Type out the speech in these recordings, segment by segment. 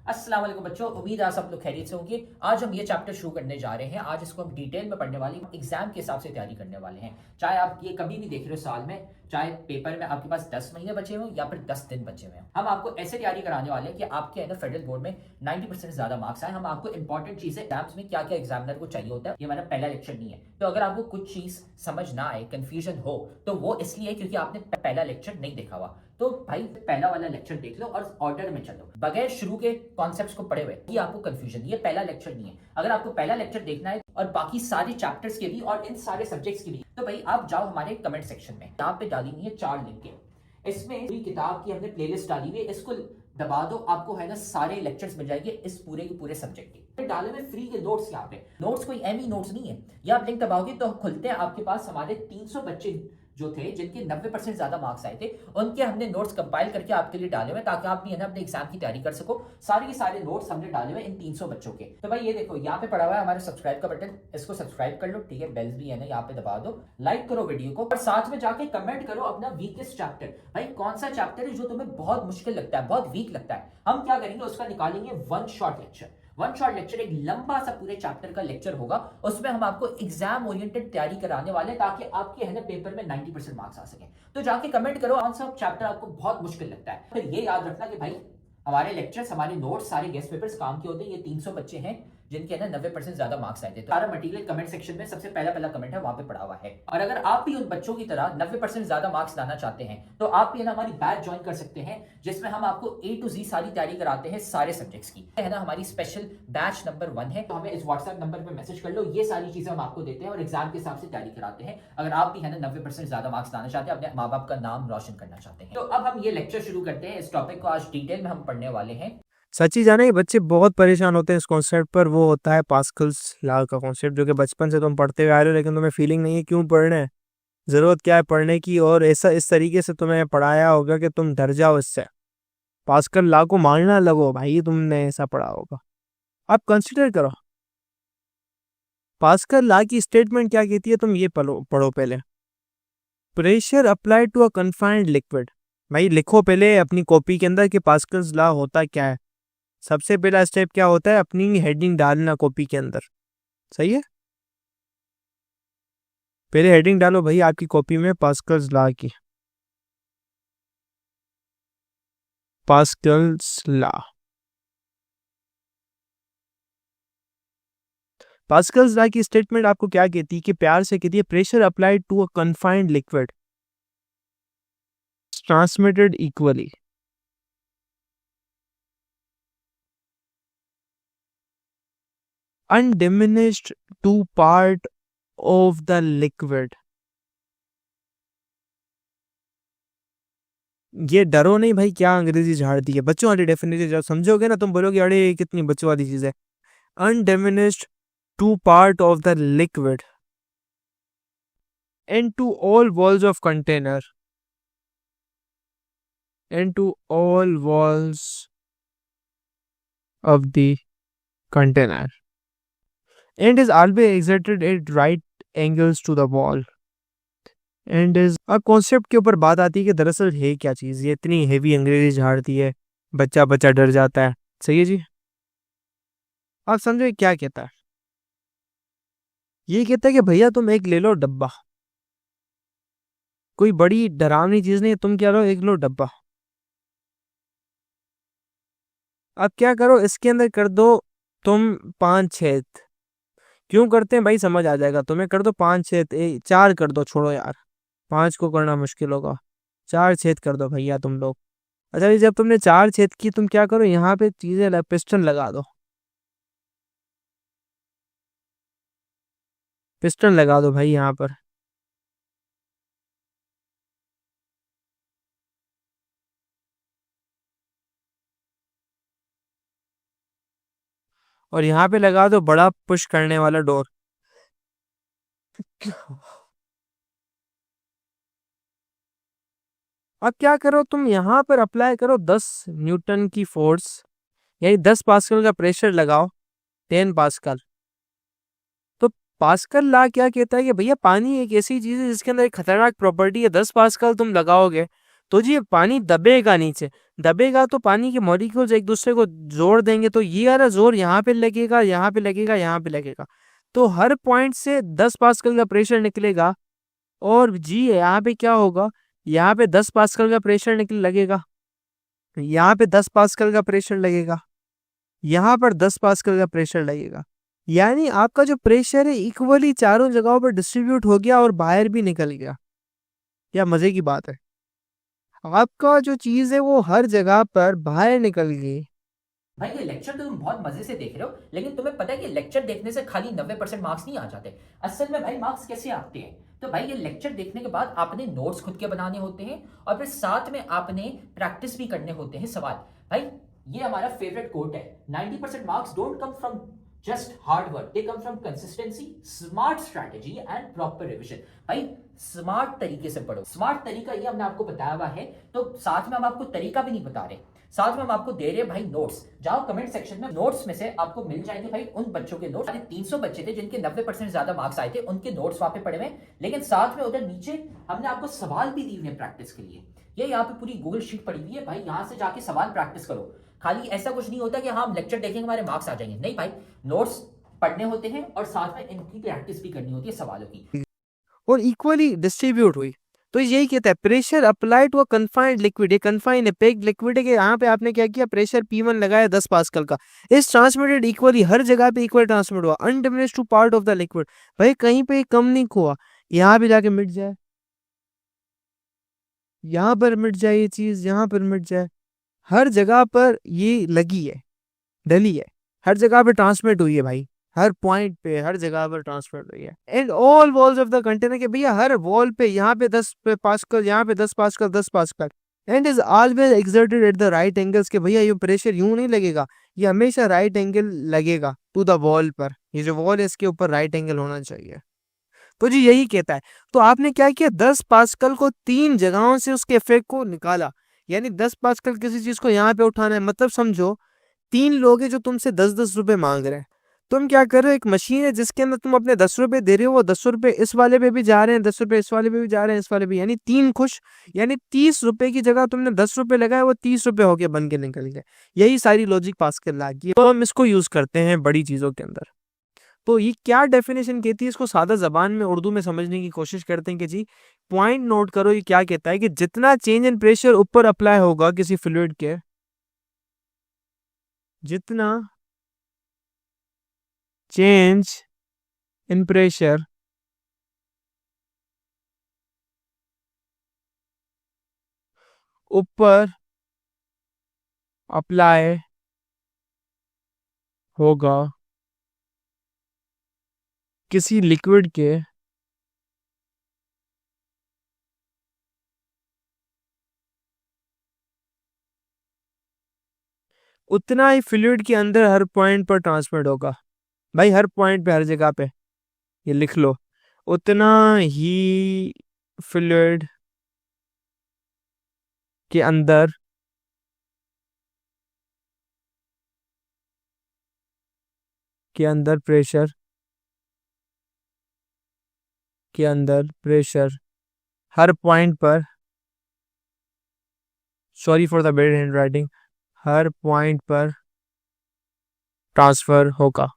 अस्सलाम वालेकुम बच्चों, उम्मीद है आप सब लोग खैरियत से होंगे। आज हम ये चैप्टर शुरू करने जा रहे हैं। आज इसको हम डिटेल में पढ़ने वाले हैं, एग्जाम के हिसाब से तैयारी करने वाले हैं। चाहे आप ये कभी भी देख रहे हो साल में, चाहे पेपर में आपके पास 10 महीने बचे हों या फिर 10 दिन बचे हुए हैं, हम आपको ऐसे तैयारी कराने वाले हैं कि आपके है ना फेडरल बोर्ड में 90% से ज्यादा मार्क्स आए। हम आपको इंपॉर्टेंट चीजें एग्जाम्स में क्या क्या एग्जामिनर को चाहिए होता है, ये हमारा पहला लेक्चर नहीं है। तो अगर आपको कुछ चीज समझ ना आए, कंफ्यूजन हो, तो वो इसलिए क्योंकि आपने पहला लेक्चर नहीं देखा हुआ। तो भाई पहला वाला लेक्चर देख लो और ऑर्डर में चलो, बगैर शुरू के कॉन्सेप्ट्स को पढ़े हुए ये आपको कंफ्यूजन, ये पहला लेक्चर नहीं है। अगर आपको पहला लेक्चर देखना है और बाकी सारे चैप्टर्स के भी और इन सारे सब्जेक्ट्स के भी, तो भाई आप जाओ हमारे कमेंट सेक्शन में, यहाँ पे डाली हुई है 4 लिंक। इसमें पूरी किताब की हमने प्लेलिस्ट डाली हुई है, इसको दबा दो, आपको है ना सारे लेक्चर्स मिल जाएंगे इस पूरे के पूरे सब्जेक्ट के। डाले हुए फ्री के नोट्स, यहाँ पे नोट्स कोई एमी नोट्स नहीं है। ये आप लिंक दबाओगे तो खुलते हैं, आपके पास हमारे 300 बच्चे जो थे जिनके 90% ज्यादा मार्क्स आए थे, उनके हमने नोट्स कंपाइल करके आपके लिए डाले हुए ताकि आप भी है ना अपने एग्जाम की तैयारी कर सको। सारे के सारे नोट्स हमने डाले हुए इन 300 बच्चों के। तो भाई ये देखो यहाँ पे पड़ा हुआ है हमारे सब्सक्राइब का बटन, इसको सब्सक्राइब कर लो, ठीक है। बेल्स भी है ना यहाँ पे दबा दो, लाइक करो वीडियो को और साथ में जाके कमेंट करो अपना वीकेस्ट चैप्टर। भाई कौन सा चैप्टर है जो तुम्हें बहुत मुश्किल लगता है, बहुत वीक लगता है, हम क्या करेंगे उसका निकालेंगे one shot lecture. One shot lecture एक लंबा सा पूरे चैप्टर का लेक्चर होगा, उसमें हम आपको एग्जाम ओरिएंटेड तैयारी कराने वाले हैं ताकि आपके है ना पेपर में 90% मार्क्स आ सके। तो जाके कमेंट करो कौन सा चैप्टर आपको बहुत मुश्किल लगता है। फिर ये याद रखना कि भाई हमारे लेक्चर्स, हमारे नोट्स, सारे गेस्ट पेपर्स काम के होते हैं। ये 300 बच्चे हैं जिनके ना 90% ज्यादा मार्क्स आए थे। तो सारा मटेरियल कमेंट सेक्शन में सबसे पहला कमेंट है, वहां पे पड़ा हुआ है। और अगर आप भी उन बच्चों की तरह 90% ज्यादा मार्क्स लाना चाहते हैं तो आप भी है ना हमारी बैच ज्वाइन कर सकते हैं, जिसमें हम आपको A to Z सारी तैयारी कराते हैं सारे सब्जेक्ट्स की, है ना। हमारी स्पेशल बैच नंबर 1 है, तो हमें इस व्हाट्सएप नंबर पर मैसेज कर लो। ये सारी चीजें हम आपको देते हैं और एग्जाम के हिसाब से तैयारी कराते हैं। अगर आप भी है ना 90% ज्यादा मार्क्स लाना चाहते हैं, अपने माँ बाप का नाम रोशन करना चाहते हैं। तो अब हम ये लेक्चर शुरू करते हैं। इस टॉपिक को आज डिटेल में हम पढ़ने वाले हैं। सच्ची जाना ये बच्चे बहुत परेशान होते हैं इस कॉन्सेप्ट पर। वो होता है पास्कल्स लॉ का कॉन्सेप्ट, जो कि बचपन से तुम पढ़ते हुए आ रहे हो, लेकिन तुम्हें फीलिंग नहीं है क्यों पढ़ना है, जरूरत क्या है पढ़ने की। और ऐसा इस तरीके से तुम्हें पढ़ाया होगा कि तुम डर जाओ इससे। पास्कल लॉ को मानना लगो भाई, तुमने ऐसा पढ़ा होगा। अब कंसिडर करो पास्कल लॉ की स्टेटमेंट क्या कहती है, तुम ये पढ़ो पहले। Pressure applied to a confined liquid. भाई लिखो पहले अपनी कॉपी के अंदर कि पास्कल्स लॉ होता क्या है। सबसे पहला स्टेप क्या होता है, अपनी हेडिंग डालना कॉपी के अंदर। सही है, पहले हेडिंग डालो भाई आपकी कॉपी में पास्कल्स लॉ की। पास्कल्स लॉ, पास्कल्स लॉ की स्टेटमेंट आपको क्या कहती है कि प्यार से कहती है pressure applied to a confined liquid transmitted equally undiminished to part of the liquid। ये डरो नहीं भाई, क्या अंग्रेजी झाड़ दी है। बच्चों वाली डेफिनेशन जब समझोगे ना तुम बोलोगे अरे कितनी बच्चों वाली चीज है। undiminished to part of the liquid into all walls of container, into all walls of the container, and is always exerted at right angles to the wall and is। अब कॉन्सेप्ट के ऊपर बात आती है कि दरअसल है क्या चीज, ये इतनी हेवी अंग्रेजी झाड़ती है, बच्चा बच्चा डर जाता है। सही है जी, आप समझो ये क्या कहता है। ये कहता है कि भैया तुम एक ले लो डब्बा, कोई बड़ी डरावनी चीज नहीं, तुम क्या लो, एक लो डब्बा। अब क्या करो, इसके अंदर कर दो तुम 5 छेद। क्यों करते हैं भाई, समझ आ जाएगा तुम्हें। कर दो 5 छेद, 4 कर दो, छोड़ो यार 5 को करना मुश्किल होगा, 4 छेद कर दो भैया तुम लोग। अच्छा जी, जब तुमने 4 छेद की, तुम क्या करो, यहाँ पे चीजें पिस्टन लगा दो, पिस्टन लगा दो भाई यहाँ पर। और यहाँ पे लगा दो बड़ा पुश करने वाला डोर। अब क्या करो, तुम यहाँ पर अप्लाई करो 10 न्यूटन की फोर्स, यानी 10 पास्कल का प्रेशर लगाओ, 10 पास्कल। तो पास्कल लॉ क्या कहता है कि भैया पानी एक ऐसी चीज है जिसके अंदर एक खतरनाक प्रॉपर्टी है। 10 पास्कल तुम लगाओगे तो जी ये पानी दबेगा नीचे, दबेगा तो पानी के मॉलिक्यूल्स एक दूसरे को जोड़ देंगे, तो ये वाला जोर यहाँ पे लगेगा, यहाँ पे लगेगा, यहाँ पे लगेगा, तो हर पॉइंट से 10 पास्कल का प्रेशर निकलेगा। और जी यहाँ पे क्या होगा, यहाँ पे 10 पास्कल का प्रेशर निकल लगेगा, यहाँ पे 10 पास्कल का प्रेशर लगेगा, यहाँ पर 10 पास्कल का प्रेशर लगेगा। यानी आपका जो प्रेशर है इक्वली चारों जगहों पर डिस्ट्रीब्यूट हो गया और बाहर भी निकल गया। क्या मजे की बात है, आपका जो चीज है वो हर जगह पर बाहर निकल गई। भाई ये लेक्चर तो तुम बहुत मजे से देख रहे हो, लेकिन तुम्हें पता है कि लेक्चर देखने से खाली 90% मार्क्स नहीं आ जाते। असल में भाई मार्क्स कैसे आते हैं, तो भाई ये लेक्चर देखने के बाद आपने नोट्स खुद के बनाने होते हैं और फिर साथ में आपने प्रैक्टिस भी करने होते हैं सवाल। भाई ये हमारा फेवरेट कोट है, 90% marks don't come from just hard work, they come from consistency, smart strategy and proper revision. भाई स्मार्ट तरीके से पढ़ो, स्मार्ट तरीका ये हमने आपको बताया हुआ है, तो साथ में हम आपको तरीका भी नहीं बता रहे, साथ में हम आपको दे रहे हैं भाई नोट्स। जाओ कमेंट सेक्शन में, नोट्स में से आपको मिल जाएंगे भाई उन बच्चों के नोट्स, 300 बच्चे थे जिनके 90% ज्यादा मार्क्स आए थे, उनके नोट्स वहां पे पड़े हुए, लेकिन साथ में उधर नीचे हमने आपको सवाल भी दिए हैं प्रैक्टिस के लिए। ये यहाँ पे पूरी गूगल शीट पड़ी हुई है भाई, यहाँ से जाके सवाल प्रैक्टिस करो। खाली ऐसा कुछ नहीं होता कि हाँ हम लेक्चर देखेंगे हमारे मार्क्स आ जाएंगे, नहीं भाई, नोट्स पढ़ने होते हैं और साथ में इनकी प्रैक्टिस भी करनी होती है सवालों की, और इक्वली डिस्ट्रीब्यूट हुई। तो यही कहता है pressure apply to a confined liquid, ये कन्फाइंड है, पेक्ड लिक्विड है कि यहाँ पे आपने क्या किया, प्रेशर P1 लगाया 10 पास्कल का, इस ट्रांसमिटेड इक्वली, हर जगह पे इक्वल ट्रांसमिट हुआ, undiminished to part of the liquid. भाई कहीं पे कम नहीं हुआ, यहाँ पे जाके मिट जाए, यहाँ पर मिट जाए, ये चीज यहाँ पर मिट जाए, हर जगह पर ये लगी है, डली है, हर जगह पे ट्रांसमिट हुई है भाई, हर पॉइंट पे हर जगह पर ट्रांसफर हुई है। And all walls of the container के भैया हर वॉल पे यहाँ पे 10 पास्कल, यहाँ पे 10 pascal, 10 pascal, and is always exerted at the right angles के भैया ये प्रेशर यूं नहीं लगेगा, ये हमेशा राइट एंगल लगेगा टू द वॉल पर, ये जो वॉल है इसके ऊपर राइट एंगल होना चाहिए। तो जी यही कहता है। तो आपने क्या किया, 10 पास्कल को 3 जगहों से उसके इफेक्ट को निकाला, यानी 10 पास्कल किसी चीज को यहाँ पे उठाना है, मतलब समझो 3 लोग हैं जो तुमसे 10-10 रुपए मांग रहे हैं, तुम क्या कर रहे हो, एक मशीन है जिसके अंदर तुम अपने 10 रुपए दे रहे हो, वो 10 रुपए इस वाले पे भी जा रहे हैं, 10 रुपए इस वाले पे भी जा रहे हैं, इस वाले पे, यानी 3 खुश, यानी 30 रुपए की जगह तुमने 10 रुपए लगाए, वो 30 रुपए होके बन के निकल गए। यही सारी लॉजिक पास्कल लॉ की है, तो हम इसको यूज करते हैं बड़ी चीजों के अंदर। तो ये क्या डेफिनेशन कहती है, इसको सादा जबान में उर्दू में समझने की कोशिश करते हैं कि जी पॉइंट नोट करो, ये क्या कहता है कि जितना चेंज इन प्रेशर ऊपर अप्लाई होगा किसी फ्लूइड के, जितना चेंज इन प्रेशर ऊपर अप्लाई होगा किसी लिक्विड के, उतना ही फ्लूइड के अंदर हर पॉइंट पर ट्रांसफर होगा। भाई हर पॉइंट पे, हर जगह पे, ये लिख लो, उतना ही फ्लूइड के अंदर प्रेशर के अंदर प्रेशर हर पॉइंट पर, sorry for the bad hand writing, her point पर ट्रांसफर होगा,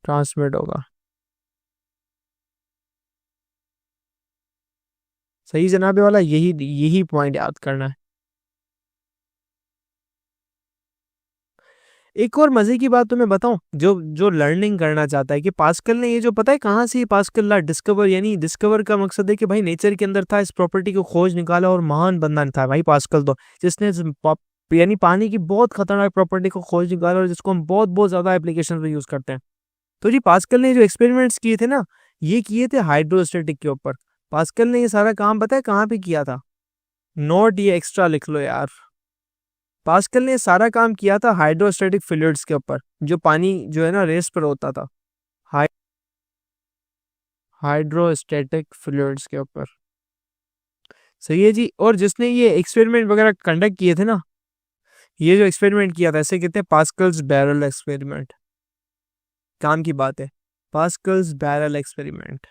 ट्रांसमिट होगा। सही जनाबे वाला, यही यही पॉइंट याद करना है। एक और मजे की बात तुम्हें बताऊं, जो जो लर्निंग करना चाहता है कि पास्कल ने ये जो पता है कहाँ से ये पास्कल लॉ डिस्कवर, यानी डिस्कवर का मकसद है कि भाई नेचर के अंदर था, इस प्रॉपर्टी को खोज निकाला और महान बंदा था भाई पास्कल, तो जिसने यानी पानी की बहुत खतरनाक प्रॉपर्टी को खोज निकाला और जिसको हम बहुत बहुत ज्यादा एप्लीकेशन में यूज करते हैं। तो जी पास्कल ने जो एक्सपेरिमेंट्स किए थे ना, ये किए थे हाइड्रोस्टेटिक के ऊपर। पास्कल ने ये सारा काम पता है कहाँ पे किया था, नोट ये एक्स्ट्रा लिख लो यार, पास्कल ने सारा काम किया था हाइड्रोस्टैटिक फ्लूइड्स के ऊपर, जो पानी जो है ना रेस पर होता था, हाइड्रोस्टैटिक फ्लूइड्स के ऊपर। सही है जी। और जिसने ये एक्सपेरिमेंट वगैरह कंडक्ट किए थे ना, ये जो एक्सपेरिमेंट किया था ऐसे कहते हैं पास्कल्स बैरल एक्सपेरिमेंट, काम की बात है, पास्कल्स बैरल एक्सपेरिमेंट।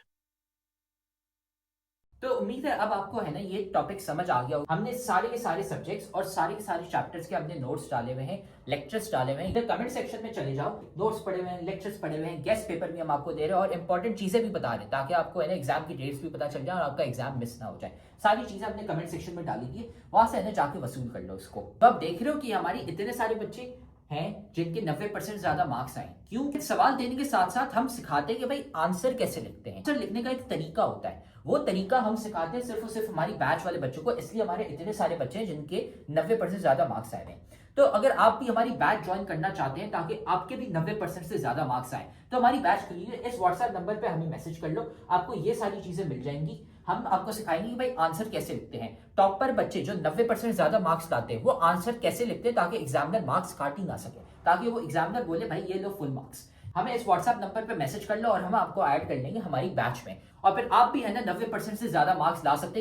तो उम्मीद है अब आपको है ना ये टॉपिक समझ आ गया होगा। हमने सारे के सारे सब्जेक्ट्स और सारे के सारे चैप्टर्स के हमने नोट्स डाले हुए हैं, लेक्चर्स डाले हुए हैं। इधर कमेंट सेक्शन में चले जाओ, नोट्स पढ़े हुए हैं, लेक्चर्स पढ़े हुए हैं, गेस्ट पेपर भी हम आपको दे रहे हैं और इंपॉर्टेंट चीजें भी बता रहे हैं ताकि आपको है ना एग्जाम की डेट्स भी पता चल जाए और आपका एग्जाम मिस ना हो जाए। सारी चीजें हमने कमेंट सेक्शन में डाली थी, वहां से है ना जाके वसूल कर लो इसको। तो आप देख रहे हो कि हमारी इतने सारे बच्चे हैं जिनके 90% ज्यादा मार्क्स आए। क्यों? सवाल देने के साथ साथ हम सिखाते हैं कि भाई आंसर कैसे लिखते हैं। आंसर लिखने का एक तरीका होता है, वो तरीका हम सिखाते हैं सिर्फ और सिर्फ हमारी बैच वाले बच्चों को, इसलिए हमारे इतने सारे बच्चे हैं जिनके 90% ज्यादा मार्क्स आए हैं। तो अगर आप भी हमारी बैच ज्वाइन करना चाहते हैं ताकि आपके भी 90% से ज्यादा मार्क्स आए, तो हमारी बैच के लिए इस व्हाट्सएप नंबर पे हमें मैसेज कर लो, आपको ये सारी चीजें मिल जाएंगी। हम आपको सिखाएंगे कि भाई आंसर कैसे लिखते हैं। टॉपर बच्चे जो 90% ज्यादा मार्क्स लाते हैं वो आंसर कैसे लिखते हैं ताकि एग्जामिनर मार्क्स काट ही ना सके, ताकि वो एग्जामिनर बोले भाई ये लो फुल मार्क्स। हमें इस व्हाट्सएप नंबर पे मैसेज कर लो और हम आपको ऐड कर लेंगे हमारी बैच में, और फिर आप भी है ना 90% से ज्यादा मार्क्स ला सकते हैं।